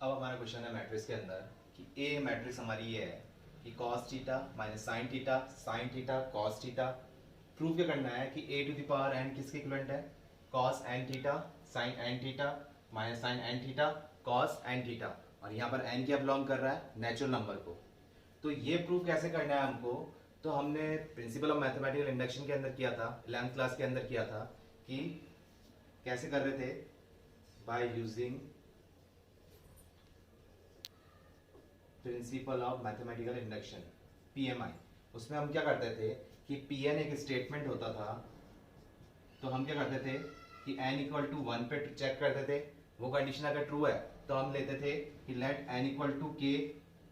अब हमारा क्वेश्चन है मैट्रिक्स के अंदर कि ए मैट्रिक्स हमारी ये है कि cos theta minus sine theta cos theta. Prove क्या करना है कि a to the power n किसके इक्विवेलेंट है, cos n theta sin n theta minus sin n theta cos n theta. और यहाँ पर n क्या बिलोंग कर रहा है, नेचुरल नंबर को। तो ये प्रूव कैसे करना है हमको, तो हमने प्रिंसिपल ऑफ मैथमेटिकल इंडक्शन के अंदर किया था, 11th क्लास के अंदर किया था कि कैसे कर रहे थे, by using principle of mathematical induction PMI. उसमें हम क्या करते थे कि पीएन एक स्टेटमेंट होता था, तो हम क्या करते थे कि n इक्वल टू 1 पे चेक करते थे। वो कंडीशन अगर ट्रू है तो हम लेते थे कि लेट n इक्वल टू के,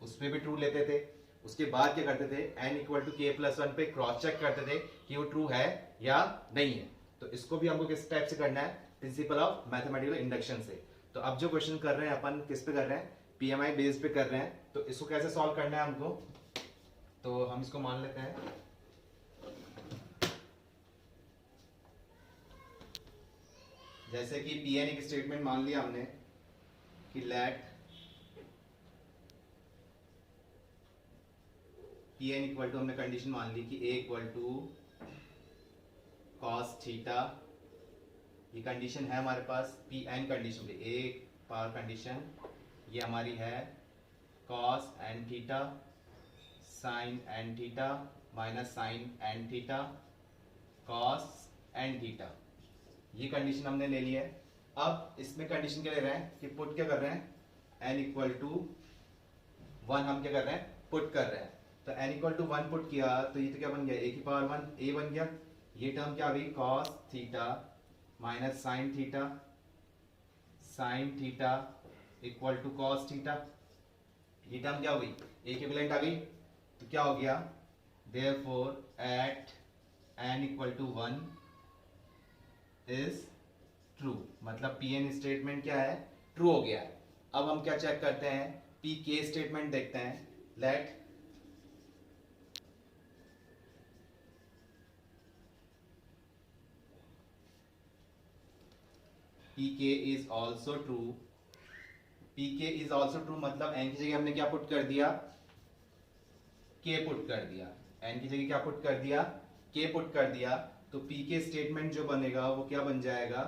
उस पर भी ट्रू लेते थे। उसके बाद क्या करते थे, n equal to k plus 1 पे क्रॉस चेक करते थे कि वो ट्रू है या नहीं है। तो इसको भी हमको किस टाइप से करना है, प्रिंसिपल ऑफ मैथमेटिकल इंडक्शन से। तो अब जो क्वेश्चन कर रहे हैं अपन किस पे कर रहे हैं, पीएमआई बेस पे कर रहे हैं। तो इसको कैसे सॉल्व करना है हमको, तो हम इसको मान लेते हैं जैसे कि पीएन एक स्टेटमेंट मान लिया हमने कि लेट पीएन इक्वल टू, हमने कंडीशन मान ली कि ए इक्वल टू कॉस थीटा। ये कंडीशन है हमारे पास पी एन कंडीशन पे, ए पावर कंडीशन ये हमारी है cos n theta sine n theta minus sine n theta cos n theta. ये कंडीशन हमने ले ली है। अब इसमें कंडीशन क्या ले रहे हैं कि पुट क्या कर रहे हैं, एन इक्वल टू 1 हम क्या कर रहे हैं, पुट कर रहे हैं। तो n इक्वल टू 1 पुट किया तो ये तो क्या बन गया, a की पावर 1 a बन गया। ये टर्म क्या हुई, cos theta minus sine theta equal to cos theta. ये टर्म क्या हुई, a की इक्विवेलेंट आ गई। तो क्या हो गया, therefore at n equal to 1 is true, मतलब pn स्टेटमेंट क्या है, ट्रू हो गया है। अब हम क्या चेक करते हैं, pk स्टेटमेंट देखते हैं। Let pk is also true, pk is also true मतलब n की जगह हमने क्या पुट कर दिया, k पुट कर दिया। n की जगह क्या पुट कर दिया, k पुट कर दिया। तो pk स्टेटमेंट जो बनेगा वो क्या बन जाएगा,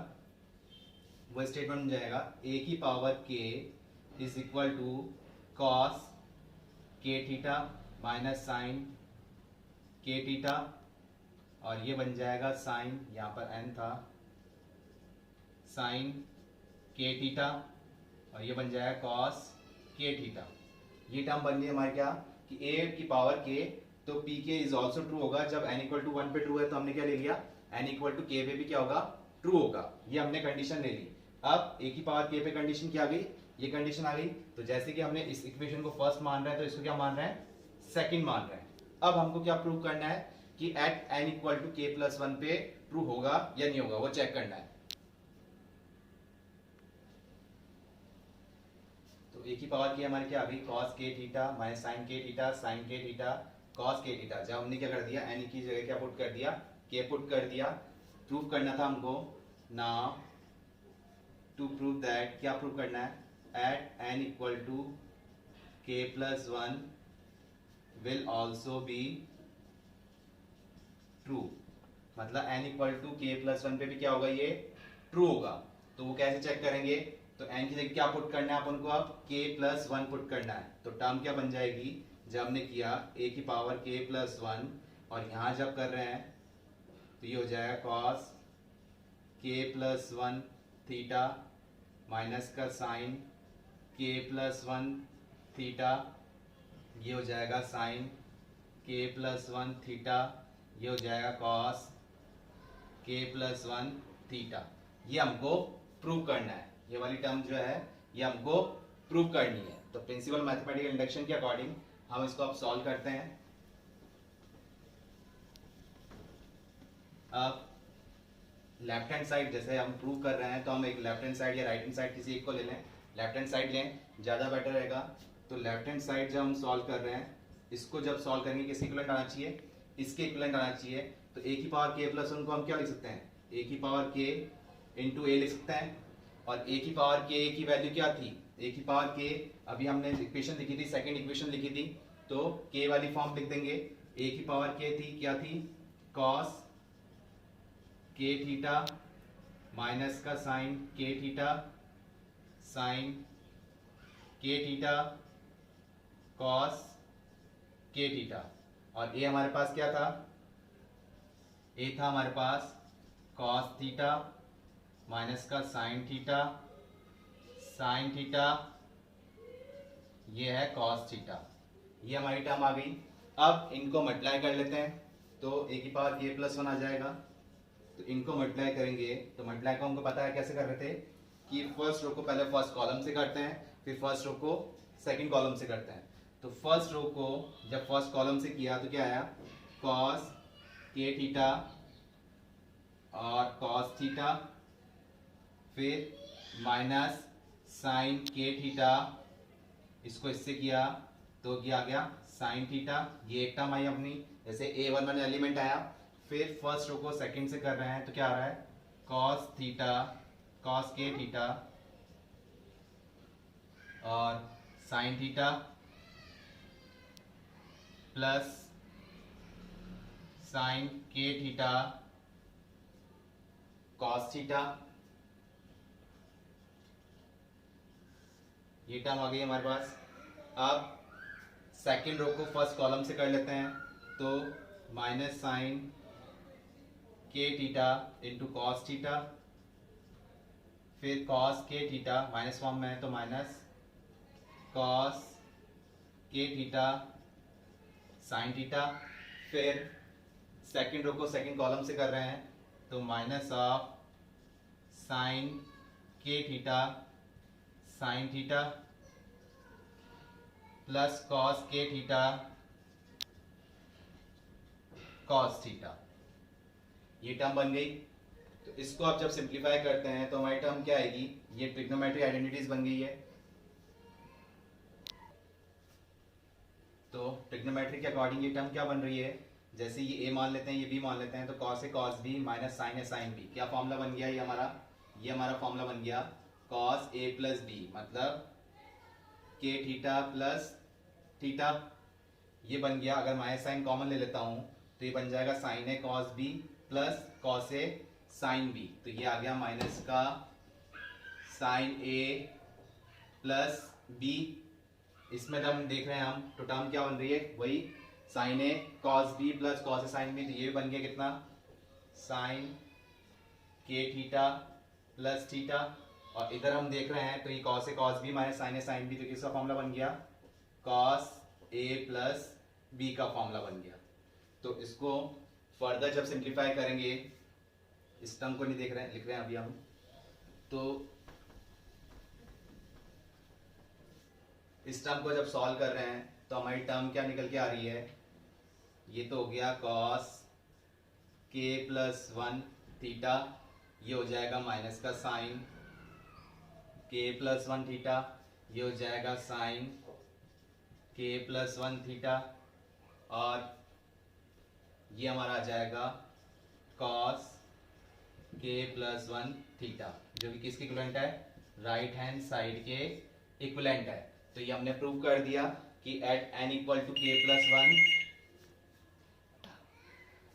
वो स्टेटमेंट बन जाएगा a की power k is equal to cos k theta minus sine k theta, और ये बन जाएगा साइन, यहाँ पर n था, साइन के थीटा, और ये बन जाएगा कॉस के थीटा। ये टर्म बन गई हमारे क्या कि a की पावर k, तो pk इज ऑल्सो ट्रू होगा। जब n इक्वल टू 1 पे ट्रू है तो हमने क्या ले लिया, n इक्वल टू k पे भी क्या होगा, ट्रू होगा। ये हमने कंडीशन ले ली। अब a की पावर k पे कंडीशन क्या आ गई, ये कंडीशन आ गई। तो जैसे कि हमने इस इक्वेशन को फर्स्ट मान रहे हैं तो इसको क्या मान रहे हैं, सेकंड मान रहे हैं। अब हमको क्या प्रूव करना है कि at n equal to k plus 1 पे ट्रू होगा या नहीं होगा, वो चेक करना है। तो a की पावर की हमारी क्या आ गई, cos k theta minus sin k theta sin k theta cos k theta. जब हमने क्या कर दिया, n की जगह क्या पुट कर दिया, k पुट कर दिया। प्रूव करना था हमको। नाउ टू प्रूव दैट, क्या प्रूव करना है, at n equal to k plus 1 will also be true, मतलब n equal to k plus 1 पे भी क्या होगा, ये ट्रू होगा। तो वो कैसे चेक करेंगे, तो n की जगह क्या पुट करना है अपन को, अब k प्लस 1 पुट करना है। तो टर्म क्या बन जाएगी, जब हमने किया a की पावर k प्लस 1, और यहां जब कर रहे हैं तो ये हो जाएगा cos k plus 1 theta minus का साइन k प्लस 1 थीटा, ये हो जाएगा साइन k प्लस 1 थीटा, ये हो जाएगा cos k प्लस 1 थीटा। ये हमको प्रूव करना है, ये वाली टर्म जो है ये हमको प्रूव करनी है। तो प्रिंसिपल मैथमेटिकल इंडक्शन के अकॉर्डिंग हम इसको अब सॉल्व करते हैं। अब लेफ्ट हैंड साइड जैसे हम प्रूव कर रहे हैं तो हम एक लेफ्ट हैंड साइड या राइट हैंड साइड किसी एक को ले लें। लेफ्ट हैंड साइड लें, ज़्यादा बेटर रहेगा। तो लेफ्ट हैंड साइड जब हम सॉल्व कर रहे हैं, इसको जब सॉल्व करेंगे किसके इक्विवेलेंट आना चाहिए, इसके इक्विवेलेंट आना चाहिए। तो a की पावर k प्लस 1 को हम क्या लिख सकते हैं, a की पावर k इंटू ए लिख सकते हैं। और a की पावर k की वैल्यू क्या थी, a की पावर k, अभी हमने इक्वेशन लिखी थी, सेकंड इक्वेशन लिखी थी, तो k वाली फॉर्म लिख देंगे। a की पावर k थी, क्या थी, cos k थीटा माइनस का sine k theta sine k theta cos k theta, और a हमारे पास क्या था, a था हमारे पास cos थीटा माइनस का साइन थीटा ये है cos थीटा, ये हमारी टर्म आ गई। अब इनको मल्टीप्लाई कर लेते हैं, तो a की पावर k प्लस 1 आ जाएगा, तो इनको मल्टीप्लाई करेंगे, तो मल्टीप्लाई को हमको पता है कैसे कर रहे थे कि फर्स्ट रो को पहले फर्स्ट कॉलम से करते हैं, फिर फर्स्ट रो को सेकंड कॉलम से करते हैं। तो फर्स्ट रो को जब फर्स्ट कॉलम से किया तो क्या आया, cos k थीटा और cos थीटा, फिर माइनस साइन k थीटा, इसको इससे किया तो ये आ गया साइन थीटा, ये एक टर्म आई अपनी, जैसे a11 एलिमेंट आया। फिर फर्स्ट रो को सेकंड से कर रहे हैं तो क्या आ रहा है, cos theta cos k theta और sine theta plus sine k theta cos theta, ये टर्म आ गई हमारे पास। अब सेकेंड रो को फर्स्ट कॉलम से कर लेते हैं, तो minus sine k theta into cos theta, फिर cos k theta minus form में है तो minus cos k theta sine theta, फिर सेकेंड रो को सेकेंड कॉलम से कर रहे हैं तो minus of sine k theta sine theta plus cos k theta cos theta, ये टर्म बन गई। तो इसको आप जब सिंप्लीफाई करते हैं तो हमारी टर्म क्या आएगी, ये ट्रिग्नोमेट्रिक आइडेंटिटीज बन गई है। तो ट्रिग्नोमेट्री के अकॉर्डिंग ये टर्म क्या बन रही है, जैसे ये a मान लेते हैं, ये b मान लेते हैं, तो cos a cos b minus sine a sine b, क्या फॉर्मूला बन गया, ये हमारा फॉर्मूला बन गया cos a प्लस b, मतलब k थीटा प्लस थीटा, ये बन गया। अगर माइनस साइन कॉमन ले लेता हूं तो ये बन जाएगा sine a cos b plus cos a sine b, तो ये आ गया माइनस का साइन a प्लस b। इसमें हम देख रहे हैं हम तो टर्म क्या बन रही है, वही sine a cos b plus cos a sine b, तो ये बन गया कितना, sine k theta plus theta, और इधर हम देख रहे हैं तो ये cos a cos b minus sine a sine b, तो किसका फॉर्मूला बन गया, cos a प्लस b का फॉर्मूला बन गया। तो इसको फर्दर जब सिंप्लीफाई करेंगे, इस टर्म को नहीं देख रहे हैं, लिख रहे हैं अभी हम, तो इस टर्म को जब सॉल्व कर रहे हैं तो हमारी टर्म क्या निकल के आ रही है, ये तो हो गया cos k प्लस 1 थीटा, ये हो जाएगा माइनस का साइन k प्लस 1 थीटा, ये हो जाएगा साइन k प्लस 1 थीटा, और ये हमारा आ जाएगा cos k प्लस 1 थीटा, जो कि किसके इक्विवेलेंट है, राइट हैंड साइड के इक्विवेलेंट है। तो ये हमने प्रूव कर दिया कि at n equal to k plus 1,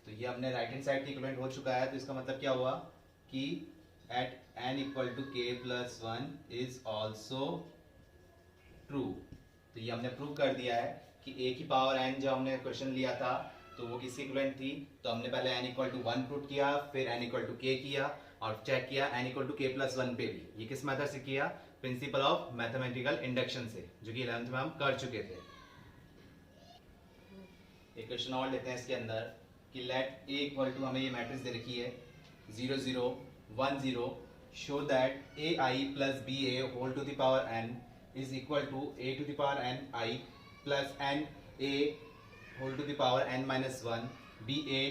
तो ये हमने राइट हैंड साइड के इक्विवेलेंट हो चुका है। तो इसका मतलब क्या हुआ कि at n equal to k plus 1 is also true. तो ये हमने प्रूव कर दिया है कि a की पावर n जो हमने क्वेश्चन लिया था तो वो किसकी इक्विवेलेंट थी, तो हमने पहले n इक्वल टू 1 पुट किया, फिर n इक्वल टू k किया और चेक किया n equal to k plus 1 पे भी। ये किस मेथड से किया, प्रिंसिपल ऑफ मैथमेटिकल इंडक्शन से, जो कि 11th में हम कर चुके थे। एक क्वेश्चन और लेते हैं इसके अंदर कि लेट a इक्वल टू, हमें ये मैट्रिक्स दे रखी है 0 0 1 0, show that ai plus ba whole to the power n is equal to a to the power n I plus n a whole to the power n minus 1 ba,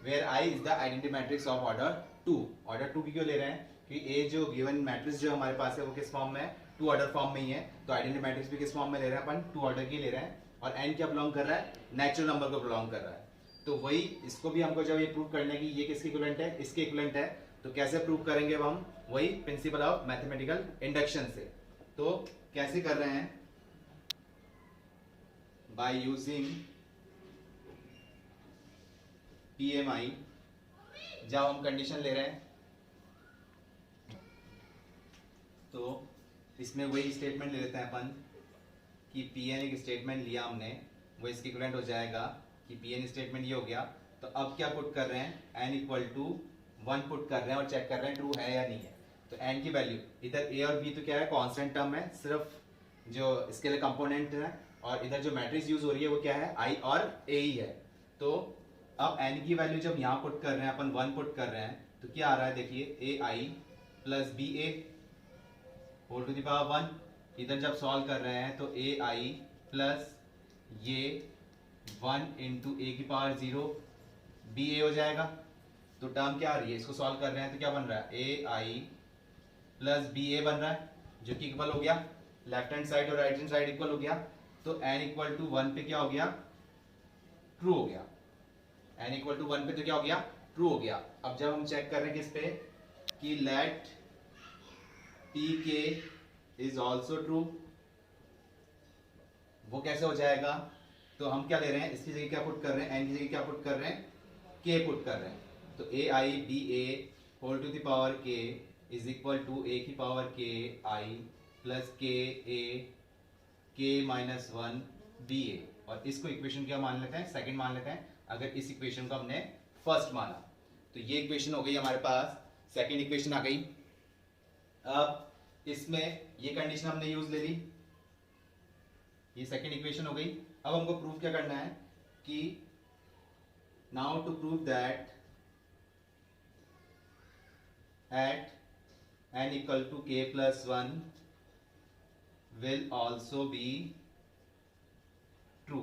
where I is the identity matrix of order 2। Order 2 की क्यों ले रहे हैं, कि a जो given matrix जो हमारे पास है वो किस फॉर्म में है, 2 ऑर्डर फॉर्म में ही है, तो आइडेंटिटी मैट्रिक्स भी किस फॉर्म में ले रहे हैं अपन, 2 ऑर्डर की ले रहे हैं, और n क्या बिलोंग कर रहा है, नेचुरल नंबर को बिलोंग कर रहा है। तो वही इसको भी हमको जब ये प्रूव करना है कि ये किसके इक्विवेलेंट है, इसके इक्विवेलेंट है, तो कैसे प्रूव करेंगे अब हम, वही प्रिंसिपल ऑफ मैथमेटिकल इंडक्शन से। तो कैसे कर रहे हैं, बाय यूजिंग PMI। जब हम कंडीशन ले रहे हैं तो इसमें वही स्टेटमेंट ले लेते हैं अपन कि Pn एक स्टेटमेंट लिया हमने, वो इसके इक्विवेलेंट हो जाएगा कि Pn स्टेटमेंट ये हो गया। तो अब क्या पुट कर रहे हैं, n इक्वल टू 1 पुट कर रहे हैं और चेक कर रहे हैं ट्रू है या नहीं है। तो n की वैल्यू इधर a और b तो क्या है, कांस्टेंट टर्म है, सिर्फ जो इसके लिए कंपोनेंट है, और इधर जो मैट्रिक्स यूज हो रही है वो क्या है, i और a ही है। तो अब n की वैल्यू जब यहाँ पुट कर रहे हैं अपन 1 पुट कर रहे हैं तो क्या आ रहा है, देखिए ai plus ba whole to the power 1। इधर जब सॉल्व कर रहे हैं तो ai प्लस ये 1 इंटू ए की पावर 0 ba हो जाएगा। तो टर्म क्या आ रही है, इसको सॉल्व कर रहे हैं तो क्या बन रहा है, ai प्लस ba बन रहा है, जो कि इक्वल हो गया, लेफ्ट हैंड साइड और राइट हैंड साइड इक्वल हो गया। तो n इक्वल टू 1 पे क्या हो गया, ट्रू हो गया। n इक्वल टू 1 पे तो क्या हो गया, ट्रू हो गया। अब जब हम चेक कर रहे हैं किस पे, कि let pk is also true, वो कैसे हो जाएगा, तो हम क्या ले रहे हैं, इसकी जगह क्या पुट कर रहे हैं, n की जगह क्या पुट कर रहे हैं, k पुट कर रहे हैं। तो ai ba whole to the power k is equal to a की power k i plus k a k minus 1 ba। और इसको इक्वेशन क्या मान लेते हैं, सेकंड मान लेते हैं, अगर इस इक्वेशन को हमने फर्स्ट माना। तो ये इक्वेशन हो गई हमारे पास, सेकंड इक्वेशन आ गई। अब इसमें ये कंडीशन हमने यूज ले ली, ये सेकंड इक्वेशन हो गई। अब हमको प्रूफ क्या करना है कि now to prove that at n equal to k plus 1 will also be true.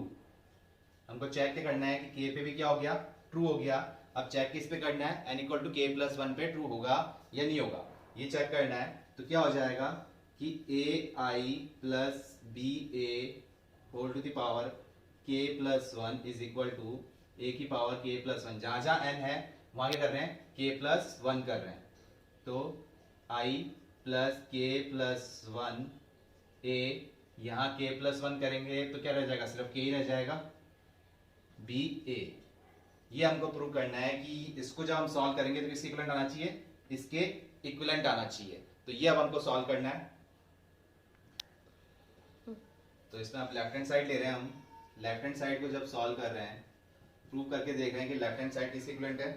हमको चेक क्या करना है कि k पे भी क्या हो गया, ट्रू हो गया। अब चेक किस पे करना है, n equal to k plus 1 पे ट्रू होगा या नहीं होगा, ये चेक करना है। तो क्या हो जाएगा कि ai plus ba whole to the power k plus 1 is equal to a की पावर k प्लस 1। जहां जहां n है वहां क्या कर रहे हैं, k प्लस 1 कर रहे हैं। तो i plus k plus 1 a, यहाँ k प्लस 1 करेंगे तो क्या रह जाएगा, सिर्फ k ही रह जाएगा, b a। ये हमको प्रूव करना है कि इसको जब हम सॉल्व करेंगे तो किसके इक्विवेलेंट आना चाहिए, इसके इक्विवेलेंट आना चाहिए। तो ये अब हमको सॉल्व करना है। तो इसमें आप लेफ्ट हैंड साइड ले रहे हैं, हम लेफ्ट हैंड साइड को जब सॉल्व कर रहे हैं, प्रूव करके देख रहे हैं कि लेफ्ट हैंड साइड किसके इक्विवेलेंट है,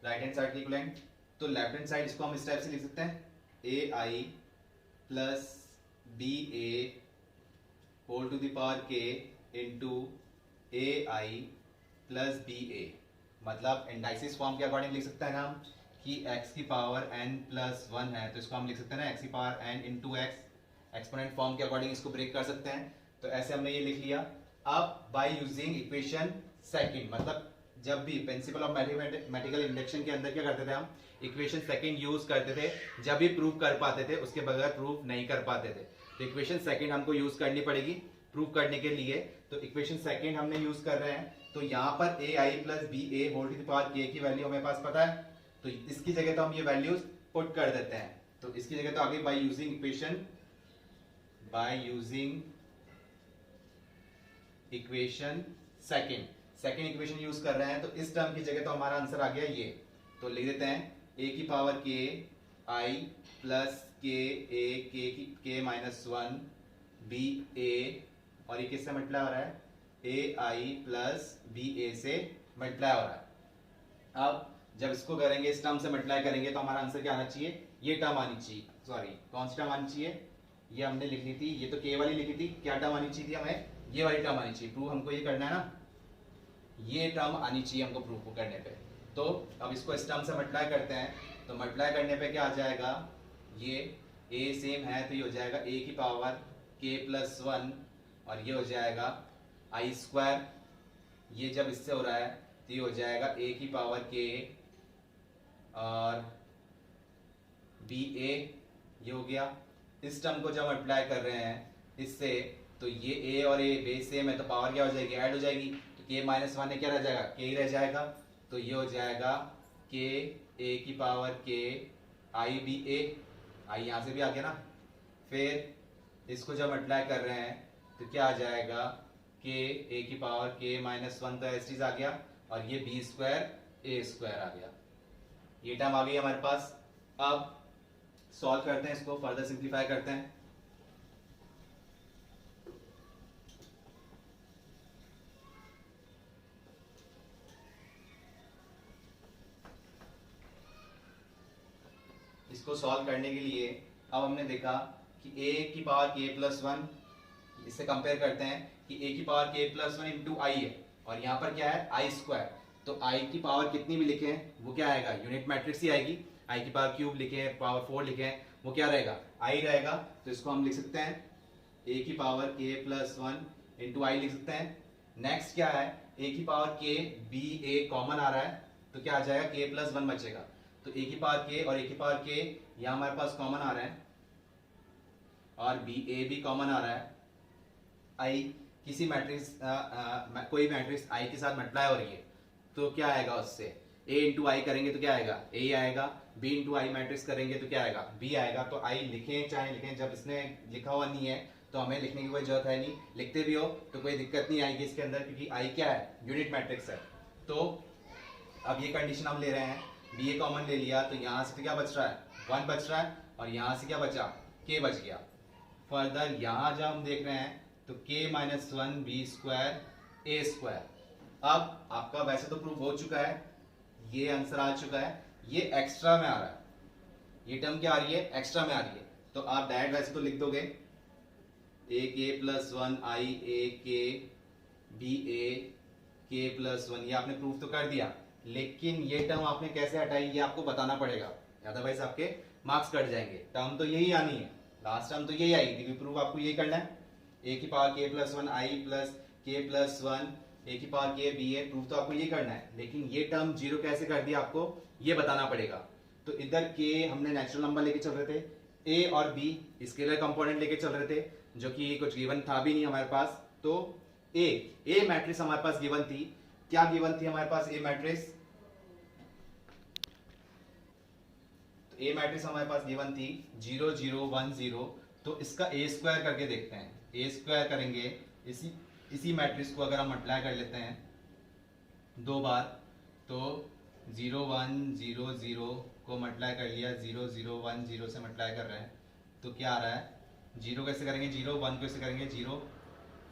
राइट हैंड साइड के इक्विवेलेंट। तो लेफ्ट हैंड साइड इसको हम इस टाइप से लिख सकते हैं, ai plus ba whole to the power k into ai plus ba। मतलब इंडाइसिस फॉर्म के अकॉर्डिंग लिख सकते हैं ना हम कि x की पावर n प्लस 1 है, तो इसको हम लिख सकते हैं ना x की power n into x. Exponent form के अकॉर्डिंग इसको ब्रेक कर सकते हैं। तो ऐसे हमने ये लिख लिया। अब बाय यूजिंग इक्वेशन सेकंड, मतलब जब भी प्रिंसिपल ऑफ मैथमेटिकल इंडक्शन के अंदर क्या करते थे हम, इक्वेशन सेकंड यूज करते थे जब भी प्रूव कर पाते थे, उसके बगैर प्रूव नहीं कर पाते थे। तो इक्वेशन सेकंड हमको यूज करनी पड़ेगी प्रूव करने के लिए। तो इक्वेशन सेकंड हमने यूज कर रहे हैं। तो यहाँ पर ai plus b a whole to the power k की वैल्यू हमें पास पता है, तो इसकी जगह तो हम ये वैल्यूज पुट कर देते हैं। तो इसकी जगह तो आगे by using equation, by using equation second equation use कर रहे हैं। तो इस टर्म की जगह तो हमारा आंसर आ गया ये। तो लिख देते हैं a की power k i plus k a k minus 1 b a, और ये किससे मल्टीप्लाई हो रहा है, a i plus b a से मल्टीप्लाई हो रहा है। अब जब इसको करेंगे, इस टर्म से मल्टीप्लाई करेंगे, तो हमारा आंसर क्या आना चाहिए, ये टर्म आनी चाहिए, सॉरी कौन सी टर्म आनी चाहिए, ये हमने लिख ली थी, ये तो k वाली लिखी थी, क्या टर्म आनी चाहिए थी हमें, ये वाली टर्म आनी चाहिए। प्रूव हमको ये करना है ना, ये टर्म आनी चाहिए हमको प्रूव करने पे। तो अब इसको इस टर्म से मल्टीप्लाई करते हैं, तो मल्टीप्लाई करने पे क्या आ जाएगा, ये a सेम है तो ये हो जाएगा a की पावर k प्लस 1, और ये हो जाएगा आई स्क्वायर। ये जब इससे हो रहा है तो ये हो जाएगा a की पावर k और बी ए, ये हो गया। इस टर्म को जब मल्टीप्लाई कर रहे हैं इससे, तो ये a और a बेस सेम है तो पावर क्या हो जाएगी, ऐड हो जाएगी। तो k माइनस 1 क्या रह जाएगा, k ही रह जाएगा। तो ये हो जाएगा k a की पावर k आई बी ए, आई यहाँ से भी आ गया ना, फिर इसको जब मल्टीप्लाई कर रहे हैं तो क्या आ जाएगा, के ए की पावर के माइनस वन, तो एस चीज आ गया, और ये बी स्क्वायर ए स्क्वायर आ गया, ये टर्म आ गई हमारे पास। अब सॉल्व करते हैं इसको, फर्दर सिंप्लीफाई करते हैं। इसको सॉल्व करने के लिए अब हमने देखा कि a की पावर k प्लस वन, इससे कंपेयर करते हैं कि a की power k plus one into I है, और यहाँ पर क्या है आई स्क्वायर, तो i की पावर कितनी भी लिखे हैं वो क्या आएगा, यूनिट मैट्रिक्स ही आएगी। i की पावर क्यूब लिखे हैं, पावर 4 लिखे हैं, वो क्या रहेगा, i रहेगा। तो इसको हम लिख सकते हैं a की power k plus one into I लिख सकते हैं। नेक्स्ट क्या है, a की power k b a common आ रहा है, तो क्या आ जाएगा, k प्लस वन बचेगा। तो a की पावर k और a की पावर k यहाँ हमारे पास कॉमन आ रहा है, और बी ए भी कॉमन आ रहा है। आई किसी मैट्रिक्स कोई मैट्रिक्स आई के साथ मल्टीप्लाई हो रही है तो क्या आएगा, उससे a इंटू आई करेंगे तो क्या आएगा, a आएगा, b इंटू आई मैट्रिक्स करेंगे तो क्या आएगा, b आएगा। तो आई लिखें चाहे लिखें, जब इसने लिखा हुआ नहीं है तो हमें लिखने की कोई जरूरत है नहीं, लिखते भी हो तो कोई दिक्कत नहीं आएगी इसके अंदर, क्योंकि आई क्या है, यूनिट मैट्रिक्स है। तो अब ये कंडीशन हम ले रहे हैं, बी ए कॉमन ले लिया, तो यहाँ से क्या बच रहा है, वन बच रहा है, और यहाँ से क्या बचा, के बच गया। फर्दर यहाँ जब हम देख रहे हैं तो के माइनस वन बी स्क्वायर ए स्क्वायर। अब आपका वैसे तो प्रूफ हो चुका है, ये आंसर आ चुका है, ये एक्स्ट्रा में आ रहा है, ये टर्म क्या आ रही है, एक्स्ट्रा में आ रही है। तो आप डायरेक्ट वैसे तो लिख दोगे ए के प्लस वन आई ए के बी ए के प्लस वन, ये आपने प्रूफ तो कर दिया, लेकिन ये टर्म आपने कैसे हटाई ये आपको बताना पड़ेगा, अदरवाइज आपके मार्क्स कट जाएंगे। टर्म तो यही आनी है, लास्ट टर्म तो यही आएगी, क्योंकि प्रूफ आपको यही करना है, ए की पावर के प्लस वन आई प्लस के प्लस वन ए की पावर के बी ए, प्रूफ तो आपको ये करना है, लेकिन ये टर्म जीरो कैसे कर दिया आपको ये बताना पड़ेगा। तो इधर के हमने नेचुरल नंबर लेके चल रहे थे, ए और बी स्केलर कंपोनेंट लेके चल रहे थे, जो कि कुछ गिवन था भी नहीं हमारे पास। तो ए मैट्रिक्स हमारे पास गिवन थी, क्या गिवन थी हमारे पास, ए मैट्रिक्स, तो ए मैट्रिक्स हमारे पास गिवन थी 0 0 1 0। तो इसका ए स्क्वायर करके देखते हैं, ए स्क्वायर करेंगे, इसी मैट्रिक्स को अगर हम मल्टीप्लाई कर लेते हैं दो बार, तो 0 1 0 0 को मल्टीप्लाई कर लिया, 0 0 1 0 से मल्टीप्लाई कर रहे हैं, तो क्या आ रहा है, जीरो को इससे करेंगे जीरो, वन को इससे करेंगे जीरो,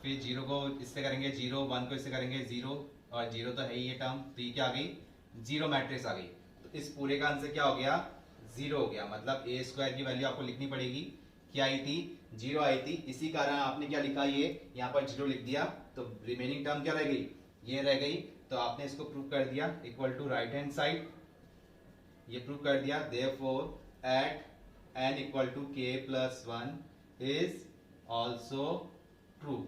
फिर जीरो को इससे करेंगे जीरो, वन को इससे करेंगे जीरो, और जीरो तो है ही ये टर्म, तो ये क्या आ गई, जीरो मैट्रिक्स आ गई। तो इस पूरे का आंसर क्या हो गया, जीरो हो गया। मतलब ए स्क्वायर की वैल्यू आपको लिखनी पड़ेगी, क्या आई थी, जीरो आई थी, इसी कारण आपने क्या लिखा, ये यहाँ पर जीरो लिख दिया, तो रिमेनिंग टर्म क्या रह गई, ये रह गई। तो आपने इसको प्रूव कर दिया, equal to right hand side, ये प्रूव कर दिया। Therefore at n equal to k plus one is also true,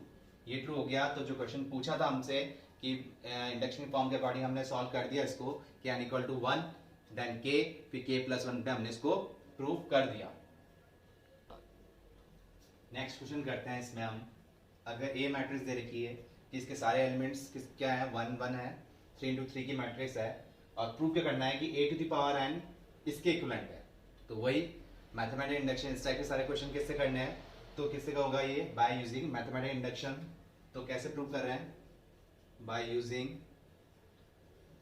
ये ट्रू हो गया। तो जो क्वेश्चन पूछा था हमसे कि इंडक्शन फॉर्म के अकॉर्डिंग हमने सॉल्व कर दिया इसको, कि n equal to one then k, फिर k प्लस वन पे हमने इसको प्रूव कर दिया। नेक्स्ट क्वेश्चन करते हैं, इसमें हम अगर ए मैट्रिक्स दे रखी है कि इसके सारे एलिमेंट्स क्या है, 1 1 है, 3 इंटू 3 की मैट्रिक्स है, और प्रूव क्या करना है कि a to the power n इसके इक्विवेलेंट है। तो वही मैथमेटिकल इंडक्शन, इस टाइप के सारे क्वेश्चन किससे करने हैं, तो किससे का होगा ये, बाय यूजिंग मैथमेटिकल इंडक्शन। तो कैसे प्रूव कर रहे हैं, by using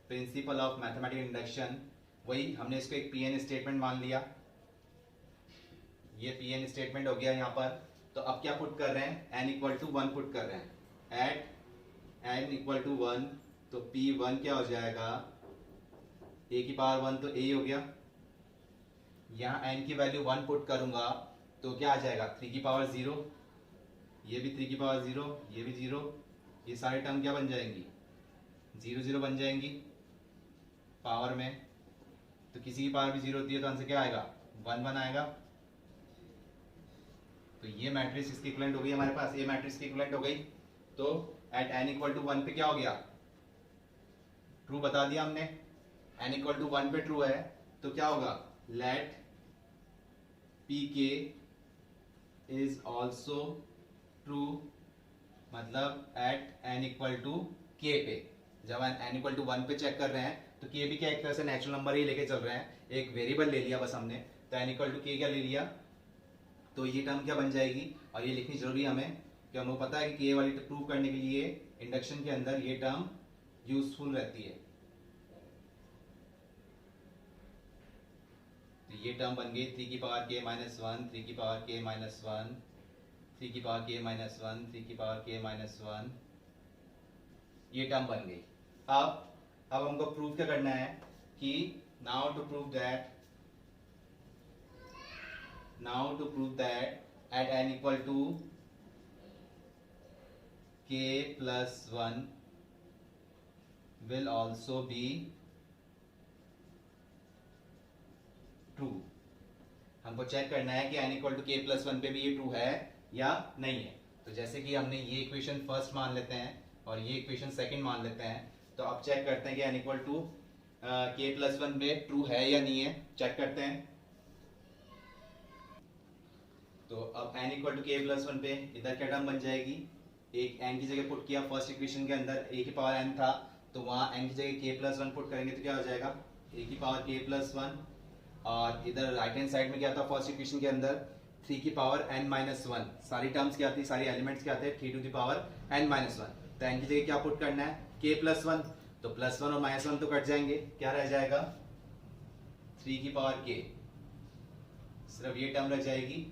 principle of mathematical induction. वही हमने इसको एक पीएन स्टेटमेंट मान लिया, ये पीएन स्टेटमेंट हो गया यहाँ पर। तो अब क्या पुट कर रहे हैं, n equal to one put कर रहे हैं, at n equal to one, तो p1 क्या हो जाएगा, a की पावर वन, तो a हो गया। यहाँ n की वैल्यू वन पुट करूंगा तो क्या आ जाएगा, 3 की पावर जीरो, ये भी 3 की पावर जीरो, ये भी जीरो, ये सारे टर्म क्या बन जाएंगी, 0 0 बन जाएंगी पावर में। तो किसी की पावर भी जीरो होती है तो आंसर क्या आएगा, 1 1 आएगा। तो ये मैट्रिक्स इसकी इक्विवेलेंट हो गई हमारे पास, ये मैट्रिक्स की इक्विवेलेंट हो गई। तो at n equal to one पे क्या हो गया, ट्रू बता दिया हमने, n इक्वल टू वन पे ट्रू है, तो क्या होगा, let pk is also true, मतलब at n equal to k पे, जब n इक्वल टू वन पे चेक कर रहे हैं तो k भी क्या एक तरह से नेचुरल नंबर ही लेके चल रहे हैं, एक वेरिएबल ले लिया बस हमने, तो n इक्वल टू के क्या ले लिया, तो ये टर्म क्या बन जाएगी, और ये लिखनी जरूरी है हमें कि हमको पता है कि के वाली प्रूव करने के लिए इंडक्शन के अंदर ये टर्म यूजफुल रहती है। तो ये टर्म बन गई 3 की पावर k माइनस 1, 3 की पावर k माइनस 1, 3 की पावर k माइनस 1, 3 की पावर k माइनस 1, ये टर्म बन गई। अब हमको प्रूव क्या करना है कि now to prove that at n equal to k plus 1 will also be true. हमको चेक करना है कि n equal to k plus 1 पे भी ये ट्रू है या नहीं है। तो जैसे कि हमने ये इक्वेशन फर्स्ट मान लेते हैं और ये इक्वेशन सेकंड मान लेते हैं, तो अब चेक करते हैं कि n equal to k plus 1 पे ट्रू है या नहीं है, चेक करते हैं। तो अब n equal to k plus 1 पे इधर क्या टर्म बन जाएगी, एक n की जगह पुट किया फर्स्ट इक्वेशन के अंदर a की पावर n था, तो वहां n की जगह k प्लस 1 पुट करेंगे तो क्या हो जाएगा a की पावर k प्लस 1, और इधर राइट हैंड साइड में क्या था फर्स्ट इक्वेशन के अंदर 3 की पावर n माइनस 1, सारी टर्म्स क्या थी, सारी एलिमेंट्स क्या थे 3 to the power n minus 1। तो n की जगह क्या पुट करना है k प्लस 1, तो प्लस 1 और माइनस 1 तो कट जाएंगे, क्या रह जाएगा 3 की पावर k, सिर्फ ये टर्म रह जाएगी।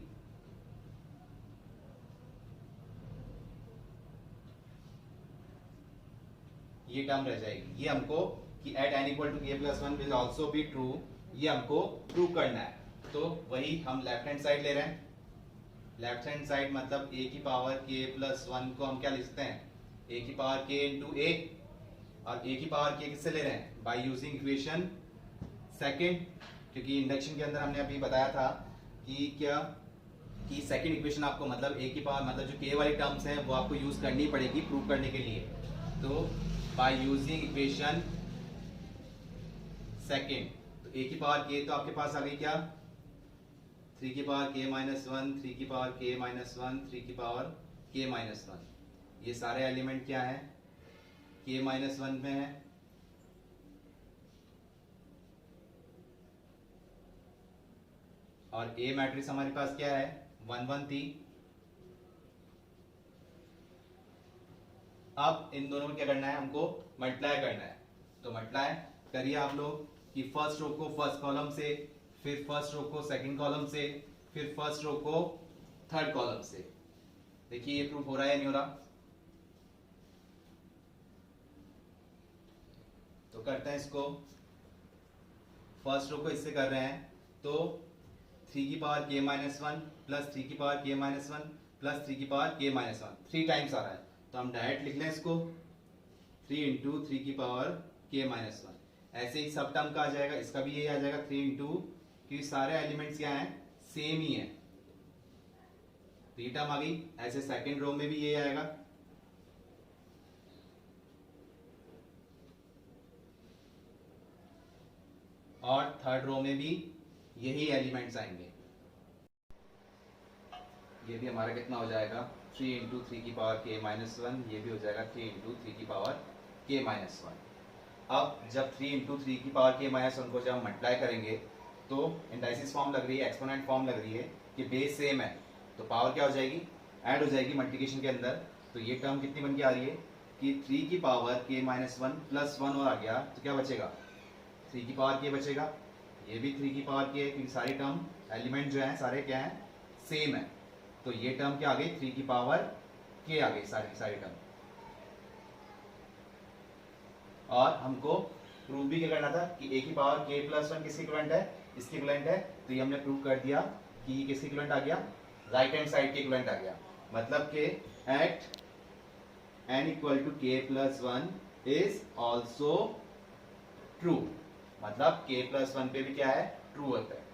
ये टर्म रह जाएगी। ये हमको कि at n equal to k plus 1 will also be true, ये हमको प्रूव करना है। तो वही हम लेफ्ट हैंड साइड ले रहे हैं। लेफ्ट हैंड साइड मतलब a की पावर k प्लस 1 को हम क्या लिखते हैं a की पावर k इंटू a, और a की पावर k किससे ले रहे हैं बाय यूजिंग इक्वेशन सेकंड, क्योंकि इंडक्शन के अंदर हमने अभी बताया था कि क्या कि सेकंड इक्वेशन आपको मतलब a की पावर मतलब जो k वाली टर्म्स हैं वो आपको यूज करनी पड़ेगी प्रूव करने के लिए। तो बाय यूजिंग इक्वेशन सेकंड, तो a की पावर k तो आपके पास आ गई क्या 3 की पावर k माइनस 1, 3 की पावर k माइनस 1, 3 की पावर k माइनस 1, ये सारे एलिमेंट क्या है k माइनस 1 में है। और A मैट्रिक्स हमारे पास क्या है 1 1 थी। अब इन दोनों में क्या करना है हमको मल्टीप्लाई करना है, तो मल्टीप्लाई करिए आप लोग कि फर्स्ट रो को फर्स्ट कॉलम से, फिर फर्स्ट रो को सेकंड कॉलम से, फिर फर्स्ट रो को थर्ड कॉलम से। देखिए ये प्रूफ हो रहा है नहीं हो रहा, तो करते हैं इसको। फर्स्ट रो को इससे कर रहे हैं तो 3 की पावर k माइनस 1 प्लस 3 की पावर k माइनस 1 प्लस 3 की पावर k माइनस 1 3 टाइम्स आ रहा है, तो हम डायरेक्ट लिख लें इसको 3 इंटू 3 की पावर k माइनस 1। ऐसे ही सब टर्म का आ जाएगा, इसका भी यही आ जाएगा 3 इंटू, क्योंकि सारे एलिमेंट्स क्या हैं सेम ही है, तो ये टर्म आ गई। ऐसे सेकंड रो में भी ये आएगा, और थर्ड रो में भी यही एलिमेंट्स आएंगे। ये भी हमारा कितना हो जाएगा 3 इंटू 3 की पावर k माइनस 1, ये भी हो जाएगा 3 इंटू 3 की पावर k माइनस 1। अब जब 3 इंटू 3 की पावर k माइनस 1 को जब हम मल्टीप्लाई करेंगे तो इंडाइसिस फॉर्म लग रही है, एक्सपोनेंट फॉर्म लग रही है कि बेस सेम है, तो पावर क्या हो जाएगी ऐड हो जाएगी मल्टीप्लिकेशन के अंदर। तो ये टर्म कितनी बन के आ रही है कि 3 की पावर k माइनस 1 प्लस 1 और आ गया, तो क्या बचेगा 3 की पावर k बचेगा, ये भी 3 की पावर k है, क्योंकि सारी टर्म एलिमेंट जो है सारे क्या है सेम है, तो ये टर्म क्या आ गई 3 की पावर k आ गई सारी सारी टर्म। और हमको प्रूव भी क्या करना था कि a की पावर k प्लस 1 किसके इक्विवेलेंट है, इसके इक्विवेलेंट है, तो ये हमने प्रूव कर दिया कि ये किसके इक्विवेलेंट आ गया राइट हैंड साइड के इक्विवेलेंट आ गया। मतलब कि at n equal to k plus 1 is also true, मतलब k प्लस 1 पे भी क्या है ट्रू होता है।